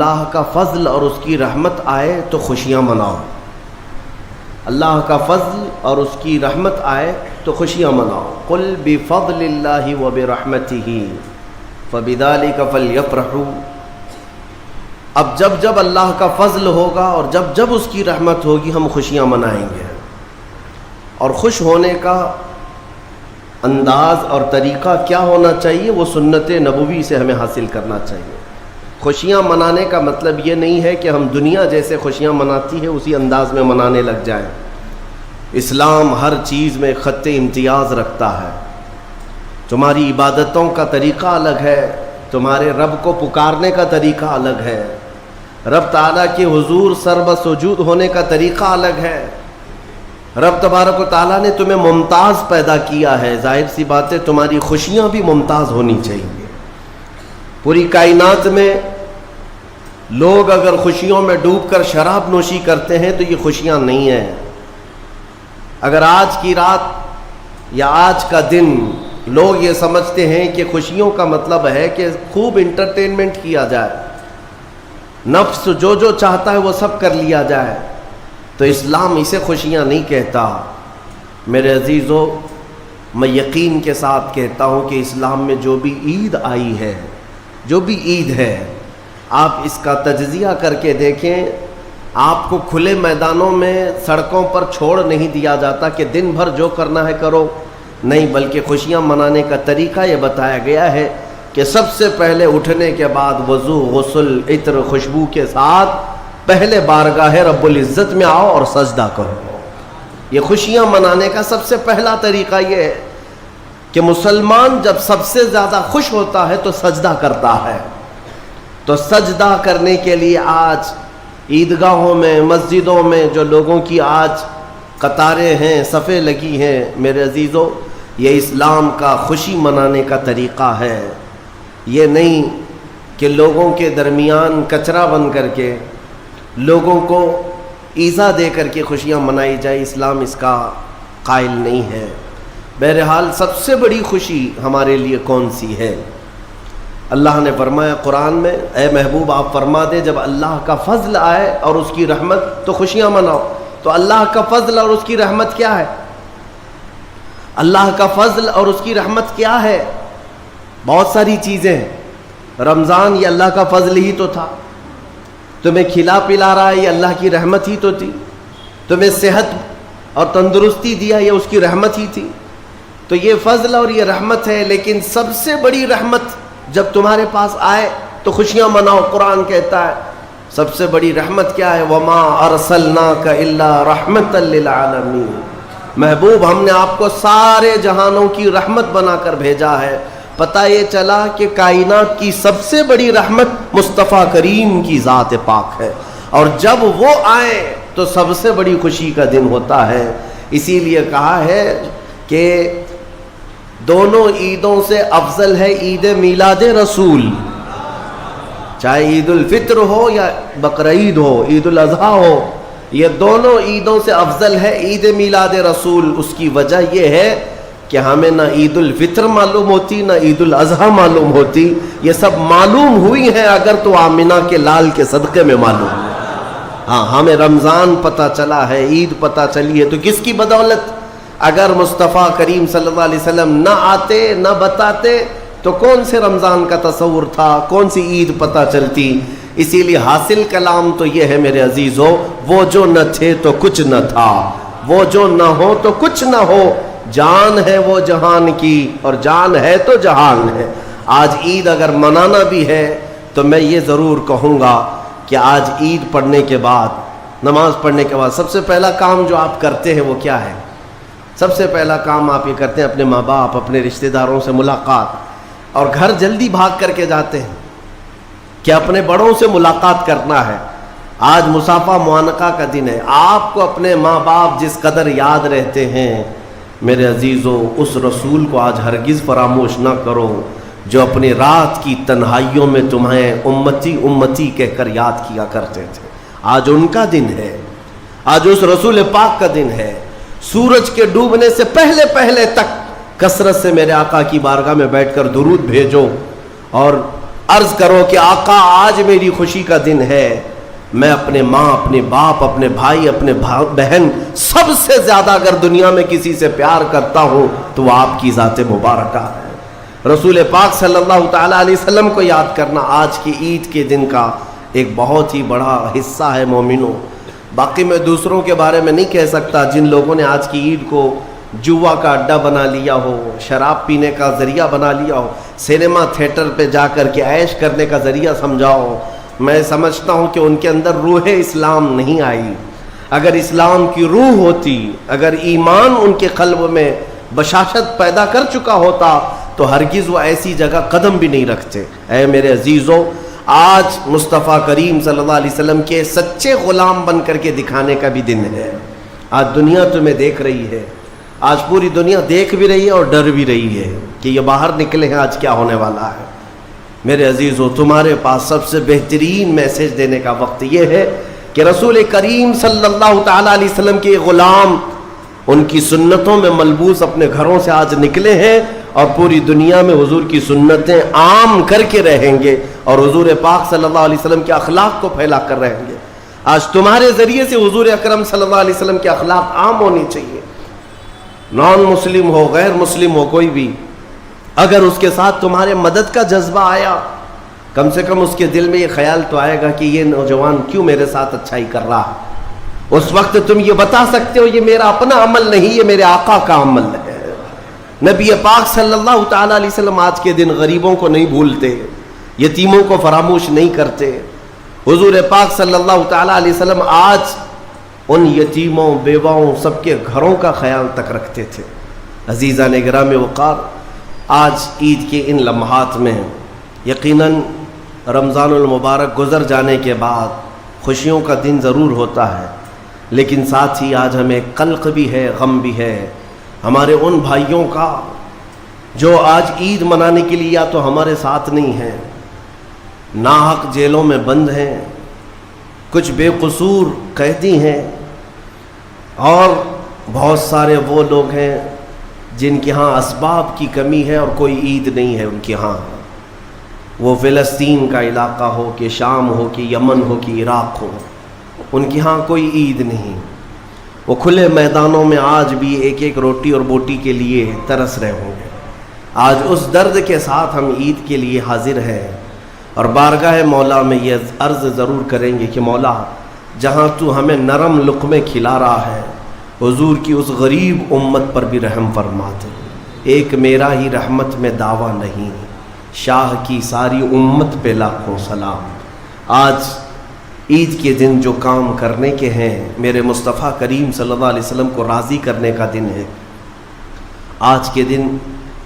اللہ کا فضل اور اس کی رحمت آئے تو خوشیاں مناؤ، اللہ کا فضل اور اس کی رحمت آئے تو خوشیاں مناؤ۔ قل بفضل اللہ وبرحمتہ فبذلک فلیفرحوا۔ اب جب جب اللہ کا فضل ہوگا اور جب جب اس کی رحمت ہوگی ہم خوشیاں منائیں گے، اور خوش ہونے کا انداز اور طریقہ کیا ہونا چاہیے وہ سنت نبوی سے ہمیں حاصل کرنا چاہیے۔ خوشیاں منانے کا مطلب یہ نہیں ہے کہ ہم دنیا جیسے خوشیاں مناتی ہے اسی انداز میں منانے لگ جائیں۔ اسلام ہر چیز میں خط امتیاز رکھتا ہے۔ تمہاری عبادتوں کا طریقہ الگ ہے، تمہارے رب کو پکارنے کا طریقہ الگ ہے، رب تعالیٰ کے حضور سرب سجود ہونے کا طریقہ الگ ہے۔ رب تبارک و تعالیٰ نے تمہیں ممتاز پیدا کیا ہے، ظاہر سی بات ہے تمہاری خوشیاں بھی ممتاز ہونی چاہیے۔ پوری کائنات میں لوگ اگر خوشیوں میں ڈوب کر شراب نوشی کرتے ہیں تو یہ خوشیاں نہیں ہیں۔ اگر آج کی رات یا آج کا دن لوگ یہ سمجھتے ہیں کہ خوشیوں کا مطلب ہے کہ خوب انٹرٹینمنٹ کیا جائے، نفس جو جو چاہتا ہے وہ سب کر لیا جائے، تو اسلام اسے خوشیاں نہیں کہتا۔ میرے عزیزو، میں یقین کے ساتھ کہتا ہوں کہ اسلام میں جو بھی عید آئی ہے، جو بھی عید ہے، آپ اس کا تجزیہ کر کے دیکھیں، آپ کو کھلے میدانوں میں سڑکوں پر چھوڑ نہیں دیا جاتا کہ دن بھر جو کرنا ہے کرو، نہیں، بلکہ خوشیاں منانے کا طریقہ یہ بتایا گیا ہے کہ سب سے پہلے اٹھنے کے بعد وضو، غسل، عطر، خوشبو کے ساتھ پہلے بارگاہ رب العزت میں آؤ اور سجدہ کرو۔ یہ خوشیاں منانے کا سب سے پہلا طریقہ یہ ہے کہ مسلمان جب سب سے زیادہ خوش ہوتا ہے تو سجدہ کرتا ہے۔ تو سجدہ کرنے کے لیے آج عیدگاہوں میں، مسجدوں میں جو لوگوں کی آج قطاریں ہیں، صفیں لگی ہیں، میرے عزیزو، یہ اسلام کا خوشی منانے کا طریقہ ہے۔ یہ نہیں کہ لوگوں کے درمیان کچرا بن کر کے، لوگوں کو ایذا دے کر کے خوشیاں منائی جائے، اسلام اس کا قائل نہیں ہے۔ بہرحال سب سے بڑی خوشی ہمارے لیے کون سی ہے؟ اللہ نے فرمایا قرآن میں، اے محبوب آپ فرما دے جب اللہ کا فضل آئے اور اس کی رحمت تو خوشیاں مناؤ۔ تو اللہ کا فضل اور اس کی رحمت کیا ہے؟ اللہ کا فضل اور اس کی رحمت کیا ہے؟ بہت ساری چیزیں ہیں۔ رمضان یہ اللہ کا فضل ہی تو تھا، تمہیں کھلا پلا رہا ہے یہ اللہ کی رحمت ہی تو تھی، تمہیں صحت اور تندرستی دیا یہ اس کی رحمت ہی تھی، تو یہ فضل اور یہ رحمت ہے۔ لیکن سب سے بڑی رحمت جب تمہارے پاس آئے تو خوشیاں مناؤ۔ قرآن کہتا ہے سب سے بڑی رحمت کیا ہے؟ وَمَا أَرْسَلْنَاكَ إِلَّا رَحْمَةً لِّلْعَالَمِينَ، محبوب ہم نے آپ کو سارے جہانوں کی رحمت بنا کر بھیجا ہے۔ پتہ یہ چلا کہ کائنات کی سب سے بڑی رحمت مصطفیٰ کریم کی ذات پاک ہے، اور جب وہ آئے تو سب سے بڑی خوشی کا دن ہوتا ہے۔ اسی لیے کہا ہے کہ دونوں عیدوں سے افضل ہے عید میلاد رسول، چاہے عید الفطر ہو یا بقرعید ہو، عید الاضحیٰ ہو، یہ دونوں عیدوں سے افضل ہے عید میلاد رسول۔ اس کی وجہ یہ ہے کہ ہمیں نہ عید الفطر معلوم ہوتی نہ عید الاضحیٰ معلوم ہوتی، یہ سب معلوم ہوئی ہیں اگر تو آمنہ کے لال کے صدقے میں معلوم ہے۔ ہاں، ہمیں رمضان پتہ چلا ہے، عید پتہ چلی ہے، تو کس کی بدولت؟ اگر مصطفیٰ کریم صلی اللہ علیہ وسلم نہ آتے نہ بتاتے تو کون سے رمضان کا تصور تھا، کون سی عید پتہ چلتی؟ اسی لیے حاصل کلام تو یہ ہے میرے عزیزو، وہ جو نہ تھے تو کچھ نہ تھا، وہ جو نہ ہو تو کچھ نہ ہو، جان ہے وہ جہان کی اور جان ہے تو جہان ہے۔ آج عید اگر منانا بھی ہے تو میں یہ ضرور کہوں گا کہ آج عید پڑھنے کے بعد، نماز پڑھنے کے بعد سب سے پہلا کام جو آپ کرتے ہیں وہ کیا ہے؟ سب سے پہلا کام آپ یہ کرتے ہیں اپنے ماں باپ، اپنے رشتہ داروں سے ملاقات، اور گھر جلدی بھاگ کر کے جاتے ہیں کہ اپنے بڑوں سے ملاقات کرنا ہے۔ آج مصافحہ معانقہ کا دن ہے، آپ کو اپنے ماں باپ جس قدر یاد رہتے ہیں، میرے عزیزو اس رسول کو آج ہرگز فراموش نہ کرو جو اپنی رات کی تنہائیوں میں تمہیں امتی امتی کہہ کر یاد کیا کرتے تھے۔ آج ان کا دن ہے، آج اس رسول پاک کا دن ہے۔ سورج کے ڈوبنے سے پہلے پہلے تک کثرت سے میرے آقا کی بارگاہ میں بیٹھ کر درود بھیجو، اور عرض کرو کہ آقا آج میری خوشی کا دن ہے، میں اپنے ماں، اپنے باپ، اپنے بھائی، اپنے بہن، سب سے زیادہ اگر دنیا میں کسی سے پیار کرتا ہوں تو وہ آپ کی ذات مبارکہ ہے۔ رسول پاک صلی اللہ تعالیٰ علیہ وسلم کو یاد کرنا آج کی عید کے دن کا ایک بہت ہی بڑا حصہ ہے مومنوں۔ باقی میں دوسروں کے بارے میں نہیں کہہ سکتا، جن لوگوں نے آج کی عید کو جوا کا اڈا بنا لیا ہو، شراب پینے کا ذریعہ بنا لیا ہو، سینما تھیٹر پہ جا کر کے عیش کرنے کا ذریعہ سمجھا ہو، میں سمجھتا ہوں کہ ان کے اندر روح اسلام نہیں آئی۔ اگر اسلام کی روح ہوتی، اگر ایمان ان کے قلب میں بشاشت پیدا کر چکا ہوتا تو ہرگز وہ ایسی جگہ قدم بھی نہیں رکھتے۔ اے میرے عزیزو، آج مصطفیٰ کریم صلی اللہ علیہ وسلم کے سچے غلام بن کر کے دکھانے کا بھی دن ہے۔ آج دنیا تمہیں دیکھ رہی ہے، آج پوری دنیا دیکھ بھی رہی ہے اور ڈر بھی رہی ہے کہ یہ باہر نکلے ہیں آج کیا ہونے والا ہے۔ میرے عزیزو، تمہارے پاس سب سے بہترین میسج دینے کا وقت یہ ہے کہ رسول کریم صلی اللہ تعالیٰ علیہ وسلم کے غلام ان کی سنتوں میں ملبوس اپنے گھروں سے آج نکلے ہیں اور پوری دنیا میں حضور کی سنتیں عام کر کے رہیں گے اور حضور پاک صلی اللہ علیہ وسلم کے اخلاق کو پھیلا کر رہیں گے۔ آج تمہارے ذریعے سے حضور اکرم صلی اللہ علیہ وسلم کے اخلاق عام ہونی چاہیے۔ نان مسلم ہو، غیر مسلم ہو، کوئی بھی اگر اس کے ساتھ تمہارے مدد کا جذبہ آیا، کم سے کم اس کے دل میں یہ خیال تو آئے گا کہ یہ نوجوان کیوں میرے ساتھ اچھائی کر رہا ہے۔ اس وقت تم یہ بتا سکتے ہو یہ میرا اپنا عمل نہیں، یہ میرے آقا کا عمل ہے۔ نبی پاک صلی اللہ تعالیٰ علیہ وسلم آج کے دن غریبوں کو نہیں بھولتے، یتیموں کو فراموش نہیں کرتے۔ حضور پاک صلی اللہ تعالیٰ علیہ وسلم آج ان یتیموں، بیواؤں، سب کے گھروں کا خیال تک رکھتے تھے۔ عزیزان گرامی وقار، آج عید کے ان لمحات میں یقیناً رمضان المبارک گزر جانے کے بعد خوشیوں کا دن ضرور ہوتا ہے، لیکن ساتھ ہی آج ہمیں قلق بھی ہے، غم بھی ہے ہمارے ان بھائیوں کا جو آج عید منانے کے لیے یا تو ہمارے ساتھ نہیں ہیں، ناحق جیلوں میں بند ہیں، کچھ بے قصور قیدی ہیں، اور بہت سارے وہ لوگ ہیں جن کے ہاں اسباب کی کمی ہے اور کوئی عید نہیں ہے ان کے ہاں۔ وہ فلسطین کا علاقہ ہو کہ شام ہو کہ یمن ہو کہ عراق ہو، ان کے ہاں کوئی عید نہیں۔ وہ کھلے میدانوں میں آج بھی ایک ایک روٹی اور بوٹی کے لیے ترس رہے ہوں گے۔ آج اس درد کے ساتھ ہم عید کے لیے حاضر ہیں اور بارگاہ مولا میں یہ عرض ضرور کریں گے کہ مولا، جہاں تو ہمیں نرم لقمے کھلا رہا ہے، حضور کی اس غریب امت پر بھی رحم فرما دے۔ ایک میرا ہی رحمت میں دعویٰ نہیں، شاہ کی ساری امت پہ لاکھوں سلام۔ آج عید کے دن جو کام کرنے کے ہیں، میرے مصطفیٰ کریم صلی اللہ علیہ وسلم کو راضی کرنے کا دن ہے۔ آج کے دن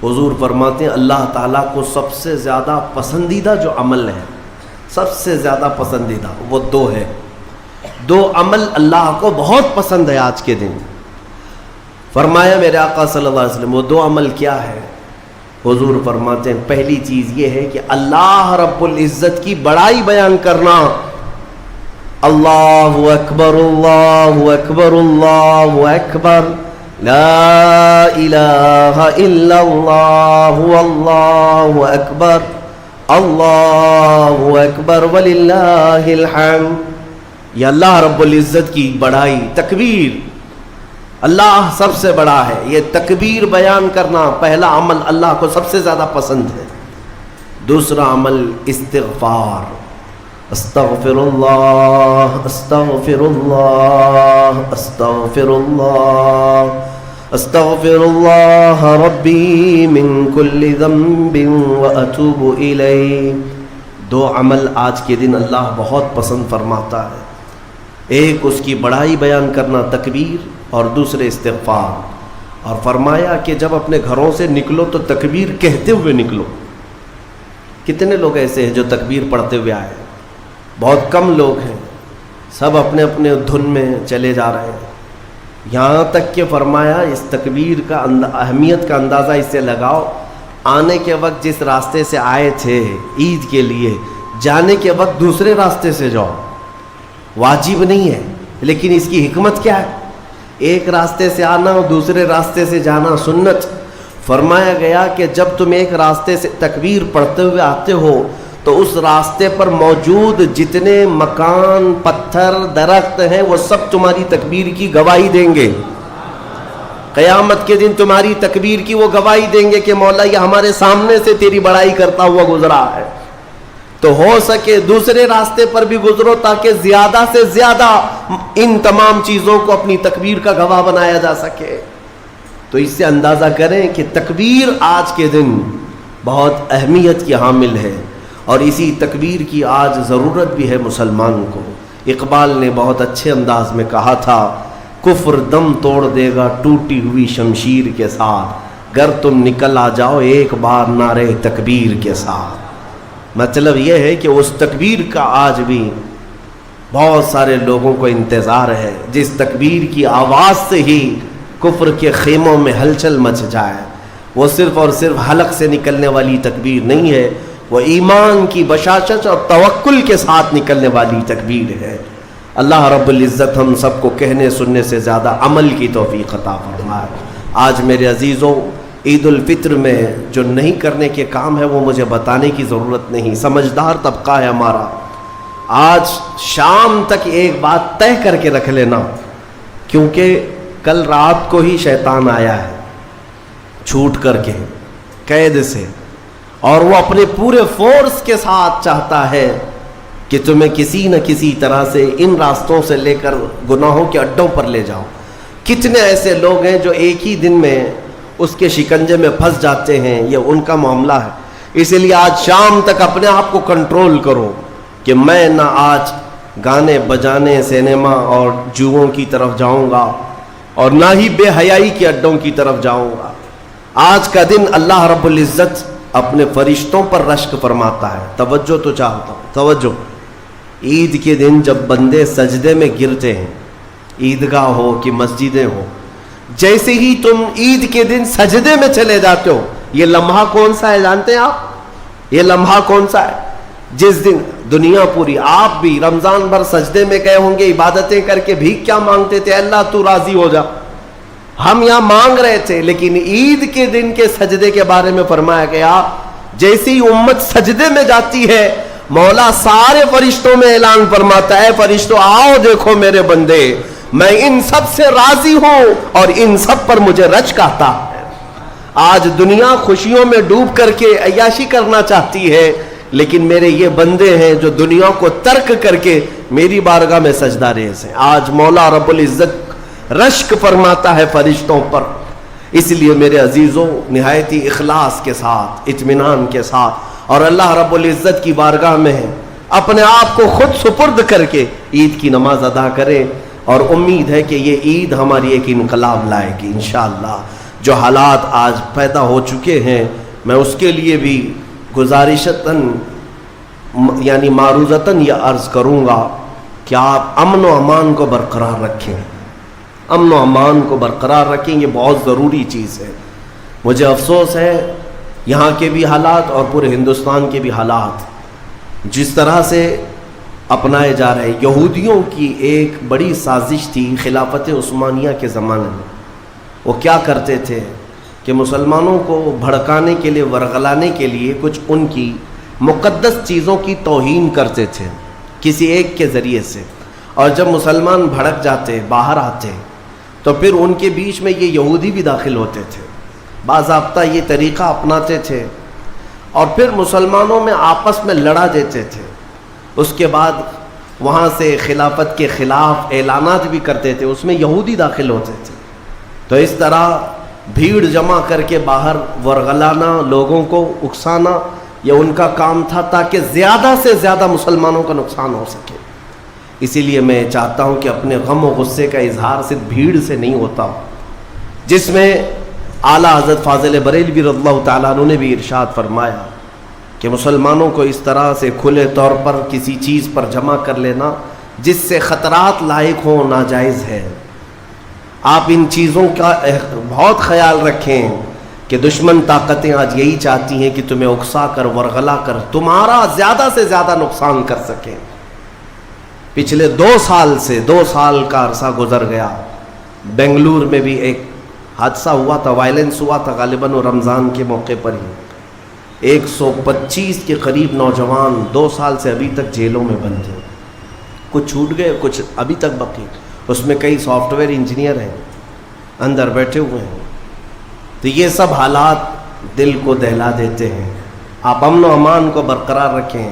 حضور فرماتے ہیں اللہ تعالیٰ کو سب سے زیادہ پسندیدہ جو عمل ہے، سب سے زیادہ پسندیدہ وہ دو ہے، دو عمل اللہ کو بہت پسند ہے آج کے دن۔ فرمایا میرے آقا صلی اللہ علیہ وسلم وہ دو عمل کیا ہے؟ حضور فرماتے ہیں پہلی چیز یہ ہے کہ اللہ رب العزت کی بڑائی بیان کرنا۔ اللہ اکبر، اللہ اکبر، اللہ اکبر، لا الہ الا اللہ، اللہ اکبر، اللہ اکبر وللہ الحمد۔ یہ اللہ رب العزت کی بڑائی، تکبیر، اللہ سب سے بڑا ہے، یہ تکبیر بیان کرنا پہلا عمل اللہ کو سب سے زیادہ پسند ہے۔ دوسرا عمل استغفار، استغفر اللہ، استغفر اللہ، استغفر اللہ، استغفر اللہ ربی من کل ذنب واتوب الیہ۔ دو عمل آج کے دن اللہ بہت پسند فرماتا ہے، ایک اس کی بڑائی بیان کرنا تکبیر، اور دوسرے استغفار۔ اور فرمایا کہ جب اپنے گھروں سے نکلو تو تکبیر کہتے ہوئے نکلو۔ کتنے لوگ ایسے ہیں جو تکبیر پڑھتے ہوئے آئے؟ بہت کم لوگ ہیں، سب اپنے اپنے دھن میں چلے جا رہے ہیں۔ یہاں تک کہ فرمایا اس تکبیر کا اہمیت کا اندازہ اس سے لگاؤ، آنے کے وقت جس راستے سے آئے تھے عید کے لیے، جانے کے وقت دوسرے راستے سے جاؤ۔ واجب نہیں ہے، لیکن اس کی حکمت کیا ہے؟ ایک راستے سے آنا اور دوسرے راستے سے جانا سنت۔ فرمایا گیا کہ جب تم ایک راستے سے تکبیر پڑھتے ہوئے آتے ہو تو اس راستے پر موجود جتنے مکان، پتھر، درخت ہیں وہ سب تمہاری تکبیر کی گواہی دیں گے. قیامت کے دن تمہاری تکبیر کی وہ گواہی دیں گے کہ مولا یہ ہمارے سامنے سے تیری بڑائی کرتا ہوا گزرا ہے. تو ہو سکے دوسرے راستے پر بھی گزرو تاکہ زیادہ سے زیادہ ان تمام چیزوں کو اپنی تکبیر کا گواہ بنایا جا سکے. تو اس سے اندازہ کریں کہ تکبیر آج کے دن بہت اہمیت کی حامل ہے، اور اسی تکبیر کی آج ضرورت بھی ہے مسلمان کو. اقبال نے بہت اچھے انداز میں کہا تھا، کفر دم توڑ دے گا ٹوٹی ہوئی شمشیر کے ساتھ، گر تم نکل آ جاؤ ایک بار نعرے تکبیر کے ساتھ. مطلب یہ ہے کہ اس تکبیر کا آج بھی بہت سارے لوگوں کو انتظار ہے جس تکبیر کی آواز سے ہی کفر کے خیموں میں ہلچل مچ جائے. وہ صرف اور صرف حلق سے نکلنے والی تکبیر نہیں ہے، وہ ایمان کی بشاشت اور توکل کے ساتھ نکلنے والی تکبیر ہے. اللہ رب العزت ہم سب کو کہنے سننے سے زیادہ عمل کی توفیق عطا فرمائے. آج میرے عزیزوں، عید الفطر میں جو نہیں کرنے کے کام ہے وہ مجھے بتانے کی ضرورت نہیں، سمجھدار طبقہ ہے ہمارا. آج شام تک ایک بات طے کر کے رکھ لینا، کیونکہ کل رات کو ہی شیطان آیا ہے چھوٹ کر کے قید سے، اور وہ اپنے پورے فورس کے ساتھ چاہتا ہے کہ تمہیں کسی نہ کسی طرح سے ان راستوں سے لے کر گناہوں کے اڈوں پر لے جاؤ. کتنے ایسے لوگ ہیں جو ایک ہی دن میں اس کے شکنجے میں پھنس جاتے ہیں، یہ ان کا معاملہ ہے. اسی لیے آج شام تک اپنے آپ کو کنٹرول کرو کہ میں نہ آج گانے بجانے، سینما اور جوؤں کی طرف جاؤں گا، اور نہ ہی بے حیائی کے اڈوں کی طرف جاؤں گا. آج کا دن اللہ رب العزت اپنے فرشتوں پر رشک فرماتا ہے. توجہ تو چاہتا ہوں، توجہ. عید کے دن جب بندے سجدے میں گرتے ہیں، عیدگاہ ہو کہ مسجدیں ہو، جیسے ہی تم عید کے دن سجدے میں چلے جاتے ہو، یہ لمحہ کون سا ہے جانتے ہیں آپ؟ یہ لمحہ کون سا ہے؟ جس دن دنیا پوری، آپ بھی رمضان بھر سجدے میں گئے ہوں گے، عبادتیں کر کے بھیک کیا مانگتے تھے؟ اللہ تو راضی ہو جا. ہم یہاں مانگ رہے تھے، لیکن عید کے دن کے سجدے کے بارے میں فرمایا گیا جیسے ہی امت سجدے میں جاتی ہے، مولا سارے فرشتوں میں اعلان فرماتا ہے، فرشتوں آؤ دیکھو میرے بندے، میں ان سب سے راضی ہوں اور ان سب پر مجھے رشک آتا ہے. آج دنیا خوشیوں میں ڈوب کر کے عیاشی کرنا چاہتی ہے، لیکن میرے یہ بندے ہیں جو دنیا کو ترک کر کے میری بارگاہ میں سجدہ ریز ہیں. آج مولا رب العزت رشک فرماتا ہے فرشتوں پر. اس لیے میرے عزیزوں، نہایتی اخلاص کے ساتھ، اطمینان کے ساتھ، اور اللہ رب العزت کی بارگاہ میں اپنے آپ کو خود سپرد کر کے عید کی نماز ادا کریں، اور امید ہے کہ یہ عید ہماری ایک انقلاب لائے گی انشاءاللہ. جو حالات آج پیدا ہو چکے ہیں، میں اس کے لیے بھی گزارشتاً یعنی معروضتاً یہ عرض کروں گا کہ آپ امن و امان کو برقرار رکھیں، امن و امان کو برقرار رکھیں. یہ بہت ضروری چیز ہے. مجھے افسوس ہے یہاں کے بھی حالات اور پورے ہندوستان کے بھی حالات جس طرح سے اپنائے جا رہے. یہودیوں کی ایک بڑی سازش تھی خلافت عثمانیہ کے زمانے میں. وہ کیا کرتے تھے کہ مسلمانوں کو بھڑکانے کے لیے، ورغلانے کے لیے کچھ ان کی مقدس چیزوں کی توہین کرتے تھے کسی ایک کے ذریعے سے، اور جب مسلمان بھڑک جاتے، باہر آتے، تو پھر ان کے بیچ میں یہ یہودی بھی داخل ہوتے تھے، باضابطہ یہ طریقہ اپناتے تھے، اور پھر مسلمانوں میں آپس میں لڑا دیتے تھے. اس کے بعد وہاں سے خلافت کے خلاف اعلانات بھی کرتے تھے، اس میں یہودی داخل ہوتے تھے. تو اس طرح بھیڑ جمع کر کے باہر ورغلانا، لوگوں کو اکسانا، یہ ان کا کام تھا تاکہ زیادہ سے زیادہ مسلمانوں کا نقصان ہو سکے. اسی لیے میں چاہتا ہوں کہ اپنے غم و غصے کا اظہار صرف بھیڑ سے نہیں ہوتا، جس میں اعلیٰ حضرت فاضل بریلوی رضی اللہ تعالیٰ عنہ نے بھی ارشاد فرمایا کہ مسلمانوں کو اس طرح سے کھلے طور پر کسی چیز پر جمع کر لینا جس سے خطرات لاحق ہوں ناجائز ہے. آپ ان چیزوں کا بہت خیال رکھیں کہ دشمن طاقتیں آج یہی چاہتی ہیں کہ تمہیں اکسا کر، ورغلا کر تمہارا زیادہ سے زیادہ نقصان کر سکیں. پچھلے 2 سال کا عرصہ گزر گیا، بنگلور میں بھی ایک حادثہ ہوا تھا، وائلنس ہوا تھا، غالباً وہ رمضان کے موقع پر ہی. 125 کے قریب نوجوان 2 سال سے ابھی تک جیلوں میں بند ہیں، کچھ چھوٹ گئے، کچھ ابھی تک باقی، اس میں کئی سافٹ ویئر انجینئر ہیں اندر بیٹھے ہوئے ہیں۔ تو یہ سب حالات دل کو دہلا دیتے ہیں۔ آپ امن و امان کو برقرار رکھیں،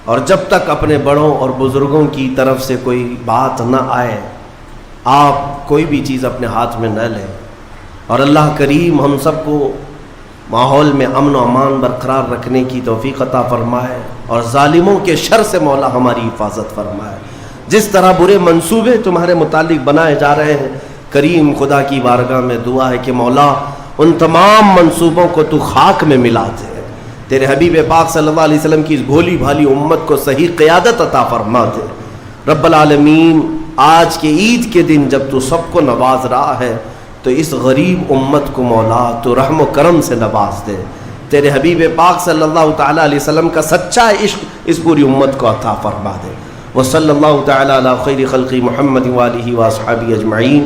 اور جب تک اپنے بڑوں اور بزرگوں کی طرف سے کوئی بات نہ آئے آپ کوئی بھی چیز اپنے ہاتھ میں نہ لیں، اور اللہ کریم ہم سب کو ماحول میں امن و امان برقرار رکھنے کی توفیق عطا فرمائے، اور ظالموں کے شر سے مولا ہماری حفاظت فرمائے۔ جس طرح برے منصوبے تمہارے متعلق بنائے جا رہے ہیں، کریم خدا کی بارگاہ میں دعا ہے کہ مولا ان تمام منصوبوں کو تو خاک میں ملا دے، تیرے حبیب پاک صلی اللہ علیہ وسلم کی اس بھولی بھالی امت کو صحیح قیادت عطا فرما دے۔ رب العالمین، آج کے عید کے دن جب تو سب کو نواز رہا ہے تو اس غریب امت کو مولا تو رحم و کرم سے نواز دے، تیرے حبیب پاک صلی اللہ تعالیٰ علیہ وسلم کا سچا عشق اس پوری امت کو عطا فرما دے۔ وصلی اللہ تعالیٰ علی خیر خلق محمد وآلہ واصحابہ اجمعین۔